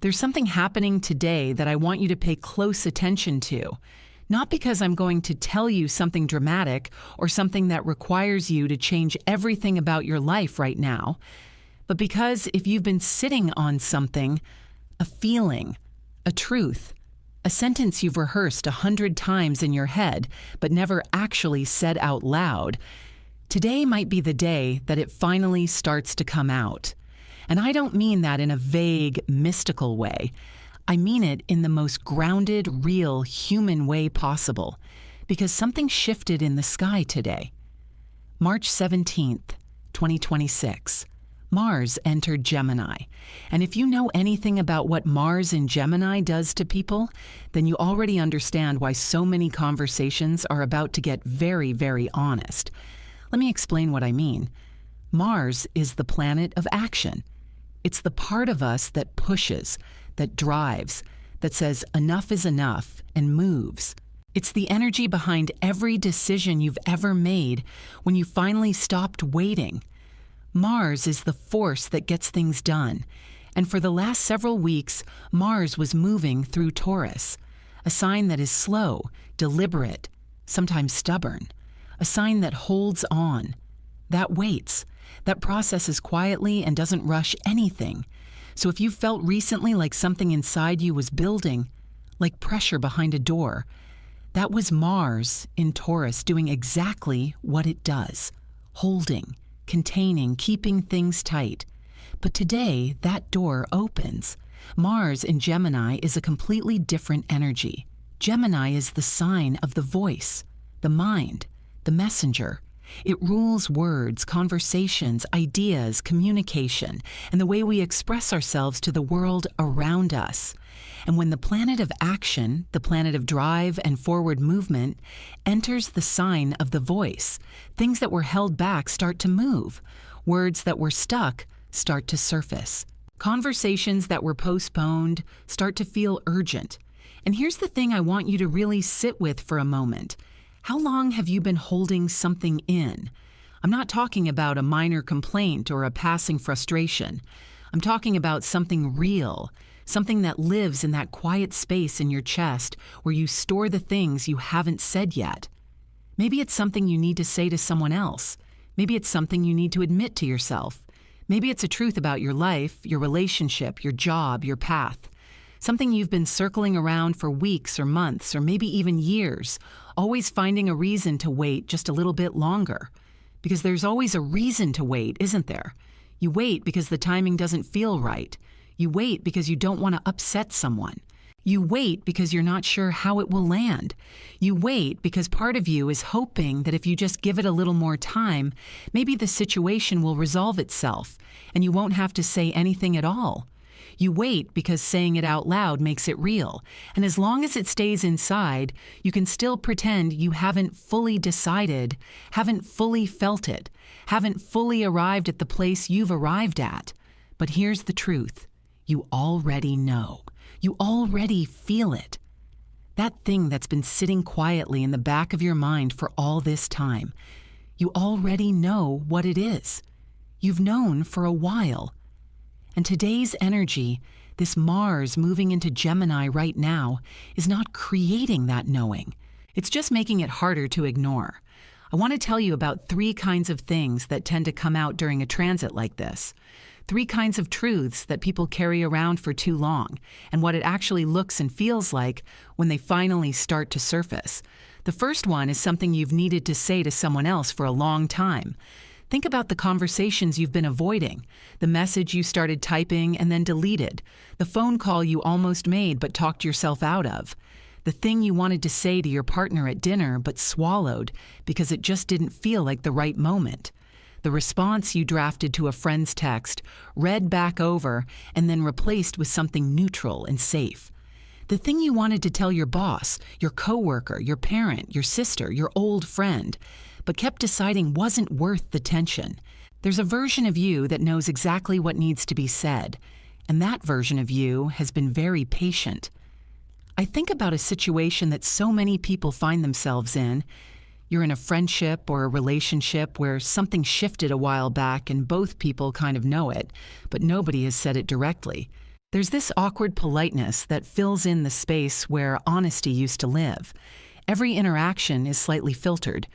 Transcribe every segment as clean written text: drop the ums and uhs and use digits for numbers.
There's something happening today that I want you to pay close attention to. Not because I'm going to tell you something dramatic or something that requires you to change everything about your life right now, but because if you've been sitting on something, a feeling, a truth, a sentence you've rehearsed 100 times in your head but never actually said out loud, today might be the day that it finally starts to come out. And I don't mean that in a vague, mystical way. I mean it in the most grounded, real, human way possible, because something shifted in the sky today. March 17th, 2026. Mars entered Gemini. And if you know anything about what Mars in Gemini does to people, then you already understand why so many conversations are about to get very, very honest. Let me explain what I mean. Mars is the planet of action. It's the part of us that pushes, that drives, that says enough is enough and moves. It's the energy behind every decision you've ever made when you finally stopped waiting. Mars is the force that gets things done. And for the last several weeks, Mars was moving through Taurus, a sign that is slow, deliberate, sometimes stubborn, a sign that holds on, that waits, that processes quietly and doesn't rush anything. So if you felt recently like something inside you was building, like pressure behind a door, that was Mars in Taurus doing exactly what it does, holding, containing, keeping things tight. But today, that door opens. Mars in Gemini is a completely different energy. Gemini is the sign of the voice, the mind, the messenger. It rules words, conversations, ideas, communication, and the way we express ourselves to the world around us. And when the planet of action, the planet of drive and forward movement, enters the sign of the voice, things that were held back start to move. Words that were stuck start to surface. Conversations that were postponed start to feel urgent. And here's the thing I want you to really sit with for a moment. How long have you been holding something in? I'm not talking about a minor complaint or a passing frustration. I'm talking about something real, something that lives in that quiet space in your chest where you store the things you haven't said yet. Maybe it's something you need to say to someone else. Maybe it's something you need to admit to yourself. Maybe it's a truth about your life, your relationship, your job, your path. Something you've been circling around for weeks or months or maybe even years, always finding a reason to wait just a little bit longer. Because there's always a reason to wait, isn't there? You wait because the timing doesn't feel right. You wait because you don't want to upset someone. You wait because you're not sure how it will land. You wait because part of you is hoping that if you just give it a little more time, maybe the situation will resolve itself and you won't have to say anything at all. You wait because saying it out loud makes it real, and as long as it stays inside, you can still pretend you haven't fully decided, haven't fully felt it, haven't fully arrived at the place you've arrived at. But here's the truth. You already know. You already feel it. That thing that's been sitting quietly in the back of your mind for all this time. You already know what it is. You've known for a while. And today's energy, this Mars moving into Gemini right now, is not creating that knowing. It's just making it harder to ignore. I want to tell you about 3 kinds of things that tend to come out during a transit like this. 3 kinds of truths that people carry around for too long, and what it actually looks and feels like when they finally start to surface. The first one is something you've needed to say to someone else for a long time. Think about the conversations you've been avoiding, the message you started typing and then deleted, the phone call you almost made but talked yourself out of, the thing you wanted to say to your partner at dinner but swallowed because it just didn't feel like the right moment, the response you drafted to a friend's text, read back over, and then replaced with something neutral and safe. The thing you wanted to tell your boss, your coworker, your parent, your sister, your old friend, but kept deciding wasn't worth the tension. There's a version of you that knows exactly what needs to be said, and that version of you has been very patient. I think about a situation that so many people find themselves in. You're in a friendship or a relationship where something shifted a while back and both people kind of know it, but nobody has said it directly. There's this awkward politeness that fills in the space where honesty used to live. Every interaction is slightly filtered.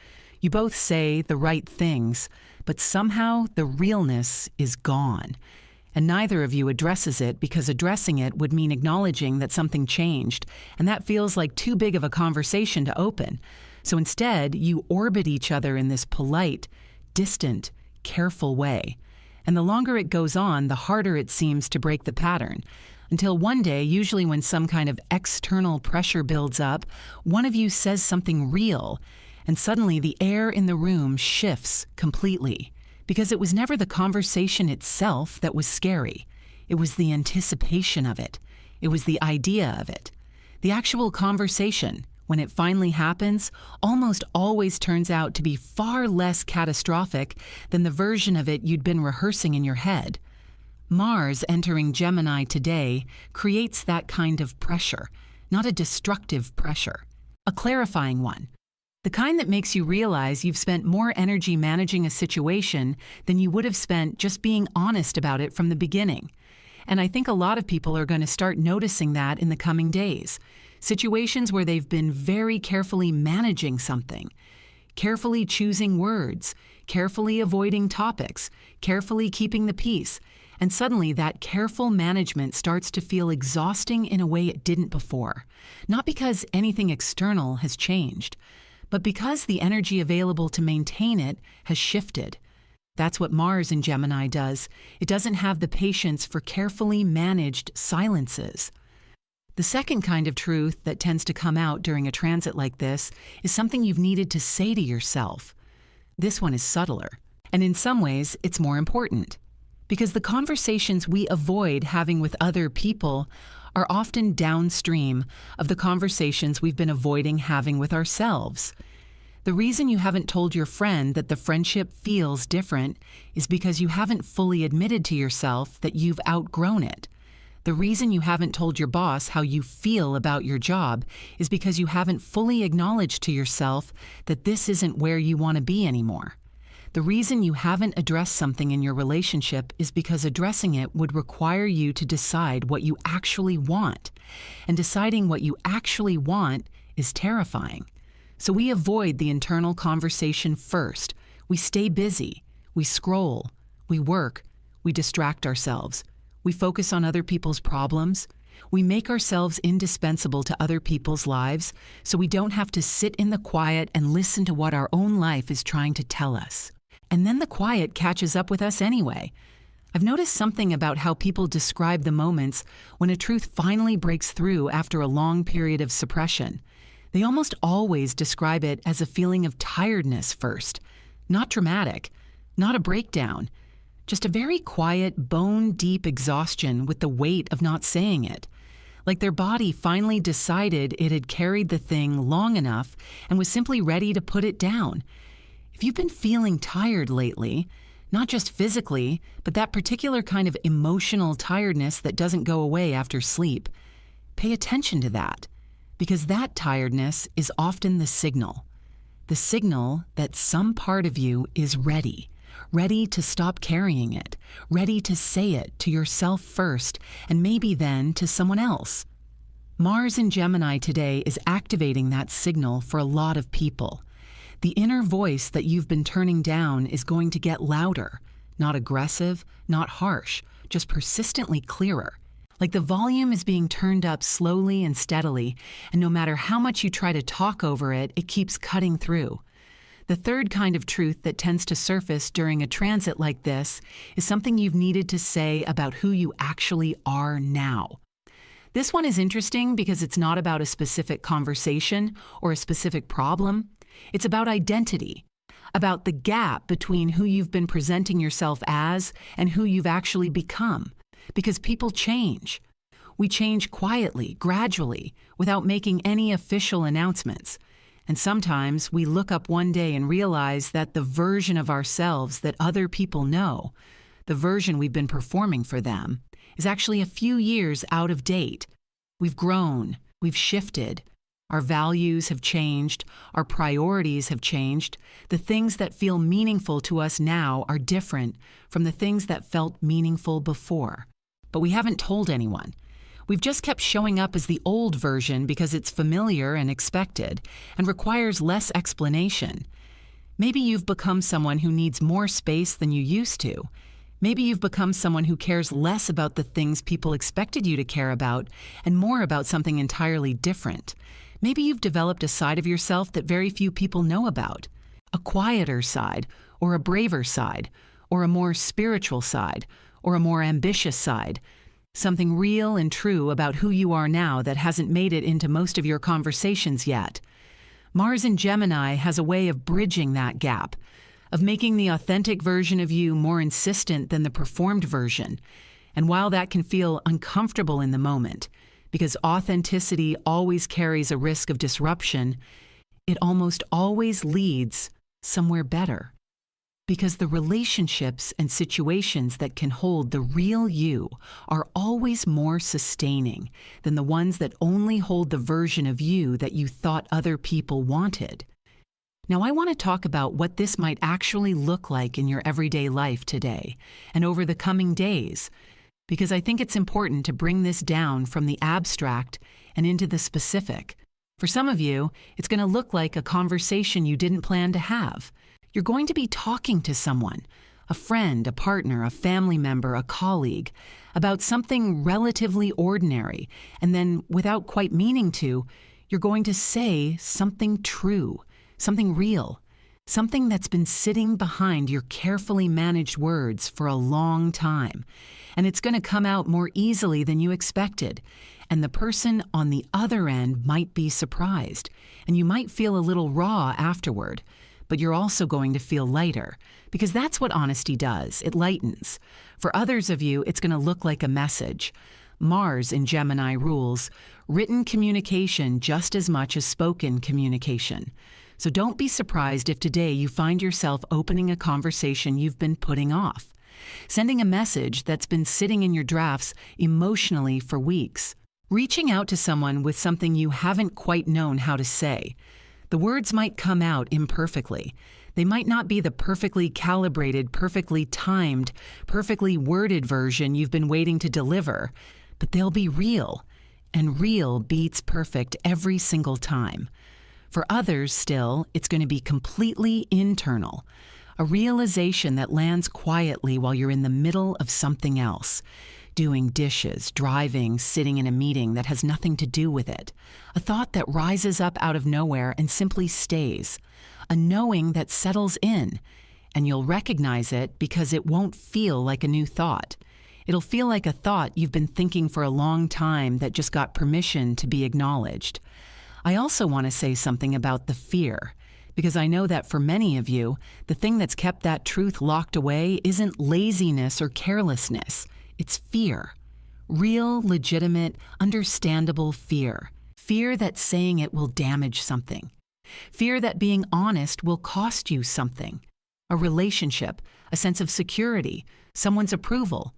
You both say the right things, but somehow the realness is gone. And neither of you addresses it because addressing it would mean acknowledging that something changed, and that feels like too big of a conversation to open. So instead, you orbit each other in this polite, distant, careful way. And the longer it goes on, the harder it seems to break the pattern. Until one day, usually when some kind of external pressure builds up, one of you says something real, and suddenly the air in the room shifts completely. Because it was never the conversation itself that was scary. It was the anticipation of it. It was the idea of it. The actual conversation, when it finally happens, almost always turns out to be far less catastrophic than the version of it you'd been rehearsing in your head. Mars entering Gemini today creates that kind of pressure, not a destructive pressure, a clarifying one. The kind that makes you realize you've spent more energy managing a situation than you would have spent just being honest about it from the beginning. And I think a lot of people are going to start noticing that in the coming days. Situations where they've been very carefully managing something, carefully choosing words, carefully avoiding topics, carefully keeping the peace. And suddenly that careful management starts to feel exhausting in a way it didn't before. Not because anything external has changed, but because the energy available to maintain it has shifted. That's what Mars in Gemini does. It doesn't have the patience for carefully managed silences. The second kind of truth that tends to come out during a transit like this is something you've needed to say to yourself. This one is subtler, and in some ways, it's more important. Because the conversations we avoid having with other people are often downstream of the conversations we've been avoiding having with ourselves. The reason you haven't told your friend that the friendship feels different is because you haven't fully admitted to yourself that you've outgrown it. The reason you haven't told your boss how you feel about your job is because you haven't fully acknowledged to yourself that this isn't where you want to be anymore. The reason you haven't addressed something in your relationship is because addressing it would require you to decide what you actually want. And deciding what you actually want is terrifying. So we avoid the internal conversation first. We stay busy. We scroll. We work. We distract ourselves. We focus on other people's problems. We make ourselves indispensable to other people's lives so we don't have to sit in the quiet and listen to what our own life is trying to tell us. And then the quiet catches up with us anyway. I've noticed something about how people describe the moments when a truth finally breaks through after a long period of suppression. They almost always describe it as a feeling of tiredness first. Not dramatic, not a breakdown, just a very quiet, bone-deep exhaustion with the weight of not saying it. Like their body finally decided it had carried the thing long enough and was simply ready to put it down. If you've been feeling tired lately, not just physically, but that particular kind of emotional tiredness that doesn't go away after sleep, pay attention to that, because that tiredness is often the signal that some part of you is ready to stop carrying it, ready to say it to yourself first, and maybe then to someone else. Mars in Gemini today is activating that signal for a lot of people. The inner voice that you've been turning down is going to get louder, not aggressive, not harsh, just persistently clearer. Like the volume is being turned up slowly and steadily, and no matter how much you try to talk over it, it keeps cutting through. The third kind of truth that tends to surface during a transit like this is something you've needed to say about who you actually are now. This one is interesting because it's not about a specific conversation or a specific problem. It's about identity, about the gap between who you've been presenting yourself as and who you've actually become. Because people change. We change quietly, gradually, without making any official announcements. And sometimes we look up one day and realize that the version of ourselves that other people know, the version we've been performing for them, is actually a few years out of date. We've grown, we've shifted. Our values have changed, our priorities have changed. The things that feel meaningful to us now are different from the things that felt meaningful before. but we haven't told anyone. We've just kept showing up as the old version because it's familiar and expected and requires less explanation. Maybe you've become someone who needs more space than you used to. Maybe you've become someone who cares less about the things people expected you to care about and more about something entirely different. Maybe you've developed a side of yourself that very few people know about. A quieter side, or a braver side, or a more spiritual side, or a more ambitious side. Something real and true about who you are now that hasn't made it into most of your conversations yet. Mars in Gemini has a way of bridging that gap, of making the authentic version of you more insistent than the performed version. And while that can feel uncomfortable in the moment, because authenticity always carries a risk of disruption, it almost always leads somewhere better. Because the relationships and situations that can hold the real you are always more sustaining than the ones that only hold the version of you that you thought other people wanted. Now, I want to talk about what this might actually look like in your everyday life today and over the coming days, because I think it's important to bring this down from the abstract and into the specific. For some of you, it's going to look like a conversation you didn't plan to have. You're going to be talking to someone, a friend, a partner, a family member, a colleague, about something relatively ordinary, and then, without quite meaning to, you're going to say something true, something real, something that's been sitting behind your carefully managed words for a long time, and it's going to come out more easily than you expected, and the person on the other end might be surprised, and you might feel a little raw afterward. But you're also going to feel lighter, because that's what honesty does. It lightens. For others of you, it's going to look like a message. Mars in Gemini rules written communication just as much as spoken communication. So don't be surprised if today you find yourself opening a conversation you've been putting off, sending a message that's been sitting in your drafts emotionally for weeks, reaching out to someone with something you haven't quite known how to say. The words might come out imperfectly. They might not be the perfectly calibrated, perfectly timed, perfectly worded version you've been waiting to deliver, but they'll be real, and real beats perfect every single time. For others, still, it's going to be completely internal, a realization that lands quietly while you're in the middle of something else. Doing dishes, driving, sitting in a meeting that has nothing to do with it. A thought that rises up out of nowhere and simply stays. A knowing that settles in, and you'll recognize it because it won't feel like a new thought. It'll feel like a thought you've been thinking for a long time that just got permission to be acknowledged. I also want to say something about the fear, because I know that for many of you, the thing that's kept that truth locked away isn't laziness or carelessness. It's fear. Real, legitimate, understandable fear. Fear that saying it will damage something. Fear that being honest will cost you something. A relationship, a sense of security, someone's approval.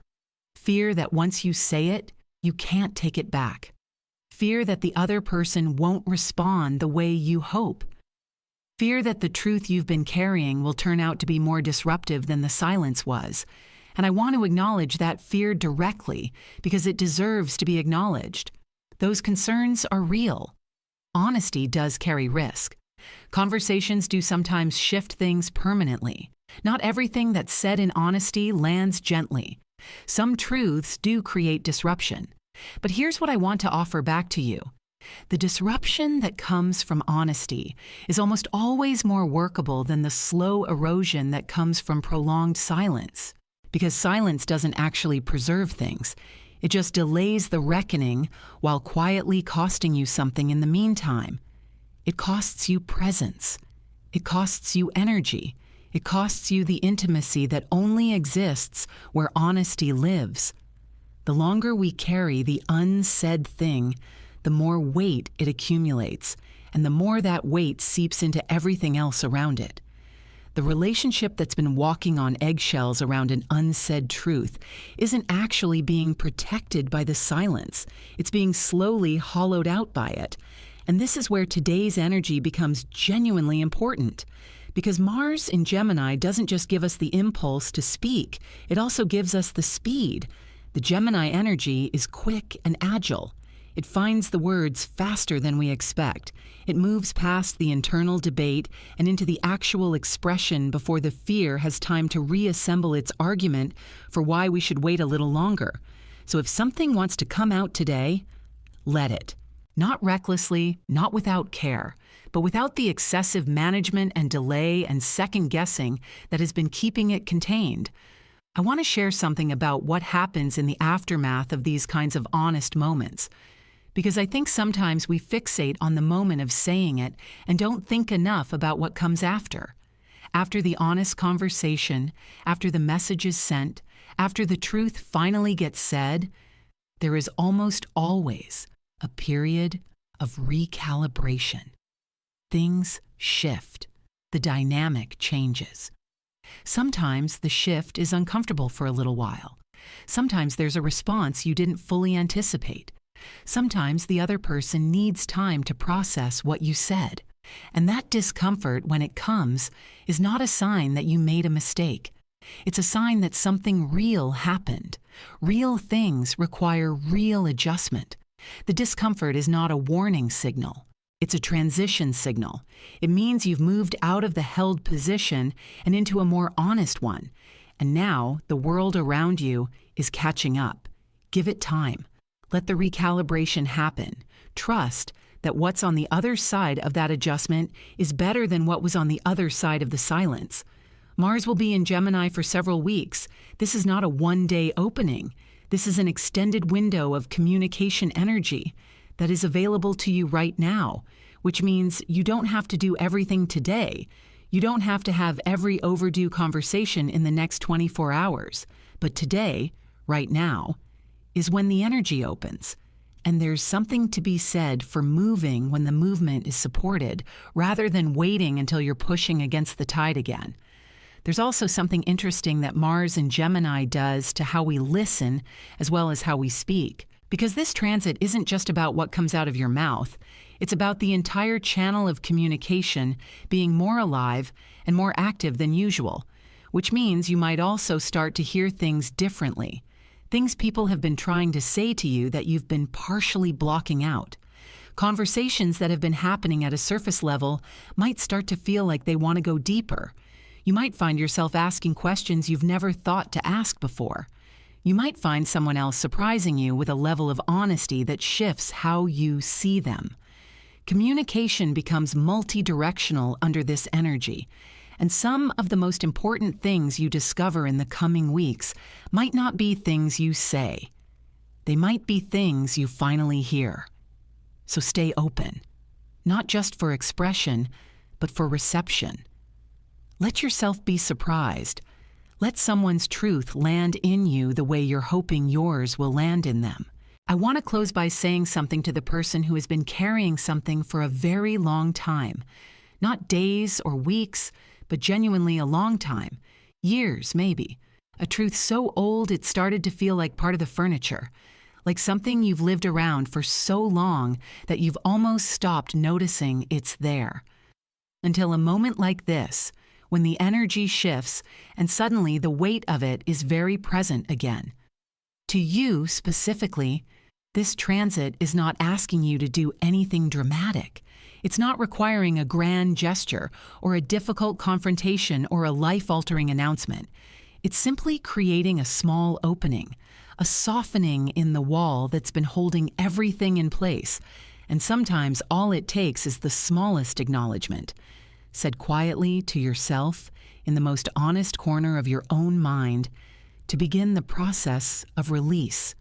Fear that once you say it, you can't take it back. Fear that the other person won't respond the way you hope. Fear that the truth you've been carrying will turn out to be more disruptive than the silence was. And I want to acknowledge that fear directly because it deserves to be acknowledged. Those concerns are real. Honesty does carry risk. Conversations do sometimes shift things permanently. Not everything that's said in honesty lands gently. Some truths do create disruption. But here's what I want to offer back to you. The disruption that comes from honesty is almost always more workable than the slow erosion that comes from prolonged silence. Because silence doesn't actually preserve things. It just delays the reckoning while quietly costing you something in the meantime. It costs you presence. It costs you energy. It costs you the intimacy that only exists where honesty lives. The longer we carry the unsaid thing, the more weight it accumulates, and the more that weight seeps into everything else around it. The relationship that's been walking on eggshells around an unsaid truth isn't actually being protected by the silence. It's being slowly hollowed out by it. And this is where today's energy becomes genuinely important. Because Mars in Gemini doesn't just give us the impulse to speak, it also gives us the speed The Gemini energy is quick and agile. It finds the words faster than we expect. It moves past the internal debate and into the actual expression before the fear has time to reassemble its argument for why we should wait a little longer. So if something wants to come out today, let it. Not recklessly, not without care, but without the excessive management and delay and second guessing that has been keeping it contained. I want to share something about what happens in the aftermath of these kinds of honest moments. Because I think sometimes we fixate on the moment of saying it and don't think enough about what comes after. After the honest conversation, after the message is sent, after the truth finally gets said, there is almost always a period of recalibration. Things shift. The dynamic changes. Sometimes the shift is uncomfortable for a little while. Sometimes there's a response you didn't fully anticipate. Sometimes the other person needs time to process what you said. And that discomfort, when it comes, is not a sign that you made a mistake. It's a sign that something real happened. Real things require real adjustment. The discomfort is not a warning signal. It's a transition signal. It means you've moved out of the held position and into a more honest one. And now the world around you is catching up. Give it time. Let the recalibration happen. Trust that what's on the other side of that adjustment is better than what was on the other side of the silence. Mars will be in Gemini for several weeks. This is not a one-day opening. This is an extended window of communication energy that is available to you right now, which means you don't have to do everything today. You don't have to have every overdue conversation in the next 24 hours. But today, right now, is when the energy opens. And there's something to be said for moving when the movement is supported, rather than waiting until you're pushing against the tide again. There's also something interesting that Mars in Gemini does to how we listen as well as how we speak. Because this transit isn't just about what comes out of your mouth. It's about the entire channel of communication being more alive and more active than usual, which means you might also start to hear things differently. Things people have been trying to say to you that you've been partially blocking out. Conversations that have been happening at a surface level might start to feel like they want to go deeper. You might find yourself asking questions you've never thought to ask before. You might find someone else surprising you with a level of honesty that shifts how you see them. Communication becomes multi-directional under this energy. And some of the most important things you discover in the coming weeks might not be things you say. They might be things you finally hear. So stay open, not just for expression, but for reception. Let yourself be surprised. Let someone's truth land in you the way you're hoping yours will land in them. I want to close by saying something to the person who has been carrying something for a very long time. Not days or weeks, but genuinely a long time. Years, maybe. A truth so old it started to feel like part of the furniture. Like something you've lived around for so long that you've almost stopped noticing it's there. Until a moment like this, when the energy shifts and suddenly the weight of it is very present again. To you specifically, this transit is not asking you to do anything dramatic. It's not requiring a grand gesture or a difficult confrontation or a life-altering announcement. It's simply creating a small opening, a softening in the wall that's been holding everything in place. And sometimes all it takes is the smallest acknowledgement, said quietly to yourself in the most honest corner of your own mind, to begin the process of release.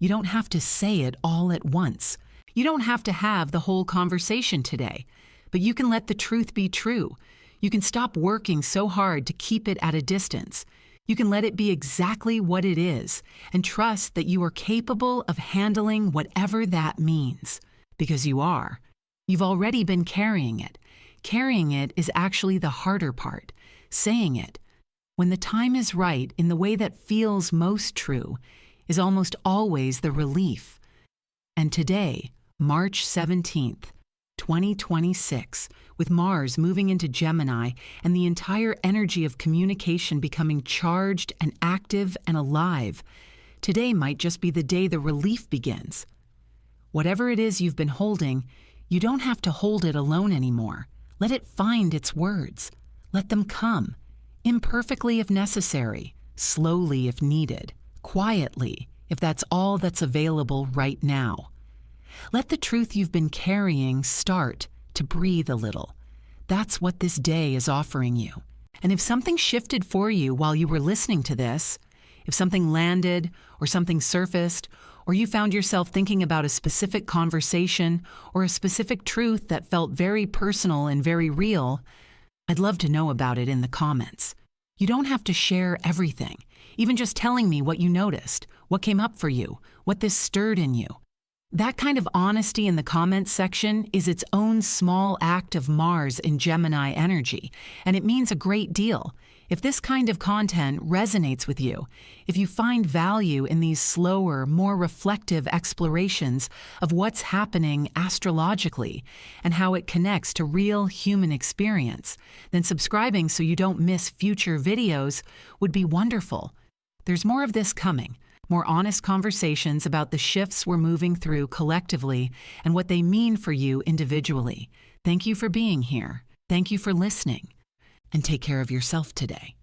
You don't have to say it all at once. You don't have to have the whole conversation today, but you can let the truth be true. You can stop working so hard to keep it at a distance. You can let it be exactly what it is and trust that you are capable of handling whatever that means, because you are. You've already been carrying it. Carrying it is actually the harder part. Saying it, when the time is right in the way that feels most true, is almost always the relief. And today, March 17th, 2026, with Mars moving into Gemini and the entire energy of communication becoming charged and active and alive, Today might just be the day the relief begins. Whatever it is you've been holding, you don't have to hold it alone anymore. Let it find its words. Let them come, imperfectly if necessary, slowly if needed, quietly if that's all that's available right now. Let the truth you've been carrying start to breathe a little. That's what this day is offering you. And if something shifted for you while you were listening to this, if something landed or something surfaced, or you found yourself thinking about a specific conversation or a specific truth that felt very personal and very real, I'd love to know about it in the comments. You don't have to share everything, even just telling me what you noticed, what came up for you, what this stirred in you. That kind of honesty in the comments section is its own small act of Mars in Gemini energy, and it means a great deal. If this kind of content resonates with you, if you find value in these slower, more reflective explorations of what's happening astrologically and how it connects to real human experience, then subscribing so you don't miss future videos would be wonderful. There's more of this coming. More honest conversations about the shifts we're moving through collectively and what they mean for you individually. Thank you for being here. Thank you for listening. And take care of yourself today.